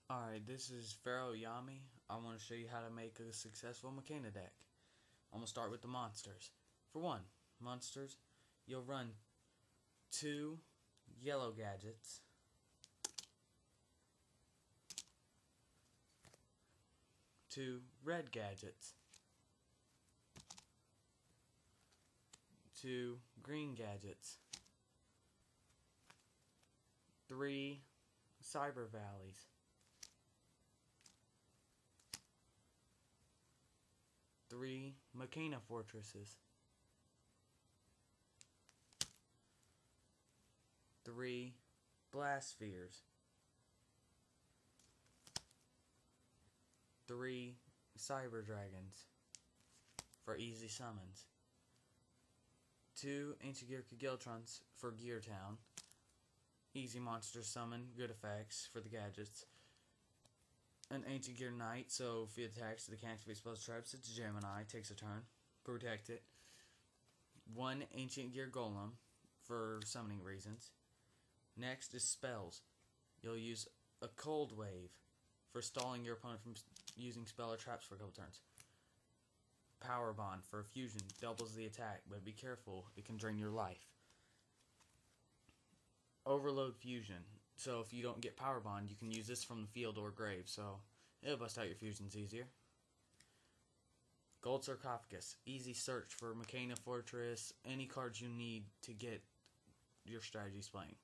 Alright, this is Pharaoh Yami. I want to show you how to make a successful machina deck. I'm going to start with the monsters. For one, monsters, you'll run 2 yellow gadgets, 2 red gadgets, 2 green gadgets, 3 cyber valleys, 3 machina fortresses, 3 blast spheres, 3 cyber dragons for easy summons, 2 ancient gear Kagiltrons for Gear Town, easy monster summon, good effects for the gadgets, an ancient gear knight, so if it attacks, they can activate spells, traps. It's Gemini, takes a turn, protect it. 1 ancient gear golem for summoning reasons. Next is spells. You'll use a cold wave for stalling your opponent from using spell or traps for a couple turns. Power bond for fusion, doubles the attack, but be careful, it can drain your life. Overload fusion. So if you don't get power bond, you can use this from the field or grave, so it'll bust out your fusions easier. Gold sarcophagus. Easy search for Machina Fortress, any cards you need to get your strategies playing.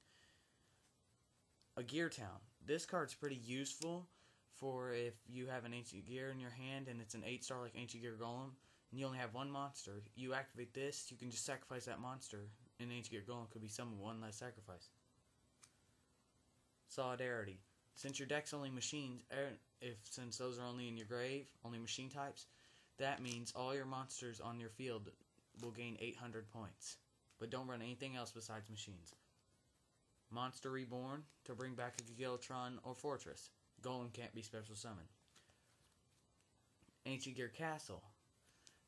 A Gear Town. This card's pretty useful for if you have an Ancient Gear in your hand and it's an 8-star like Ancient Gear Golem, and you only have 1 monster. You activate this, you can just sacrifice that monster, and Ancient Gear Golem could be summoned with 1 less sacrifice. Solidarity. Since your deck's only machines, since those are only in your grave, only machine types, that means all your monsters on your field will gain 800 points. But don't run anything else besides machines. Monster Reborn, to bring back a Giltron or Fortress. Golem can't be special summoned. Ancient Gear Castle.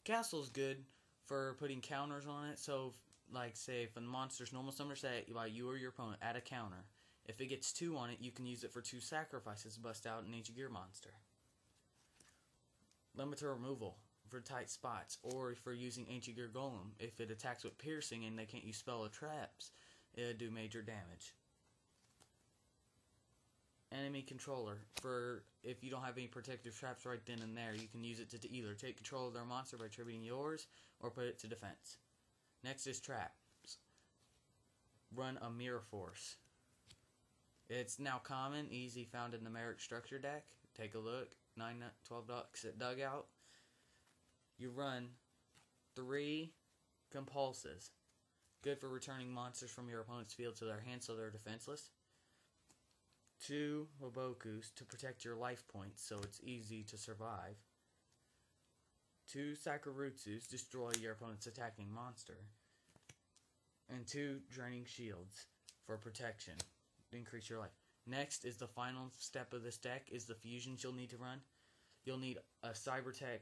Castle's good for putting counters on it, so like say if a monster's normal summoner set by you or your opponent, add a counter. If it gets 2 on it, you can use it for 2 sacrifices to bust out an Ancient Gear monster. Limiter removal for tight spots, or for using Ancient Gear Golem. If it attacks with piercing and they can't use spell or traps, it'll do major damage. Enemy controller, for if you don't have any protective traps right then and there, you can use it to either take control of their monster by tributing yours, or put it to defense. Next is traps. Run a Mirror Force. It's now common, easy, found in the Merrick Structure deck. Take a look. 12 ducks at Dugout. You run 3 Compulses. Good for returning monsters from your opponent's field to their hand so they're defenseless. 2 Wabokus to protect your life points so it's easy to survive. 2 Sakurutsus, destroy your opponent's attacking monster. And 2 Draining Shields for protection. Increase your life. Next is the final step of this deck is the fusions you'll need to run. You'll need a Cybertech,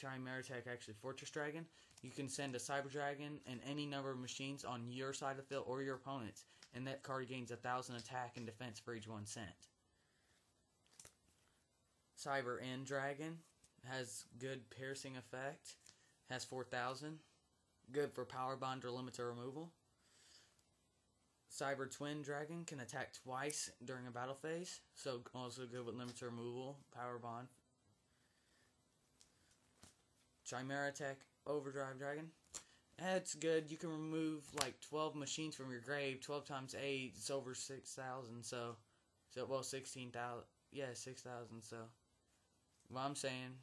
Chimeratech, actually Fortress Dragon. You can send a Cyber Dragon and any number of machines on your side of the field or your opponent's, and that card gains 1,000 attack and defense for each 1 sent. Cyber End Dragon has good piercing effect, has 4,000, good for power bond or limiter removal. Cyber Twin Dragon can attack twice during a battle phase, so also good with limiter removal, power bond. Chimeratech Overdrive Dragon. That's good. You can remove like 12 machines from your grave. 12 times 8 is over 6,000. So well 16,000. Yeah, 6,000. So what I'm saying,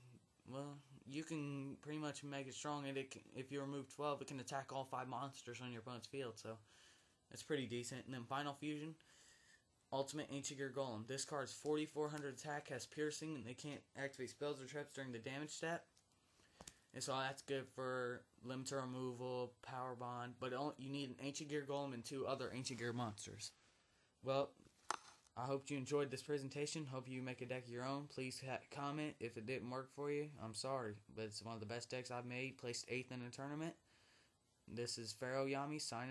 well, you can pretty much make it strong. And if you remove 12, it can attack all 5 monsters on your opponent's field. So that's pretty decent. And then Final Fusion, Ultimate Ancient Gear Golem. This card's 4,400 attack, has piercing, and they can't activate spells or traps during the damage step. And so that's good for limiter removal, power bond, but you need an Ancient Gear Golem and 2 other Ancient Gear monsters. Well, I hope you enjoyed this presentation. Hope you make a deck of your own. Please comment if it didn't work for you. I'm sorry, but it's one of the best decks I've made. Placed 8th in a tournament. This is Pharaoh Yami signing.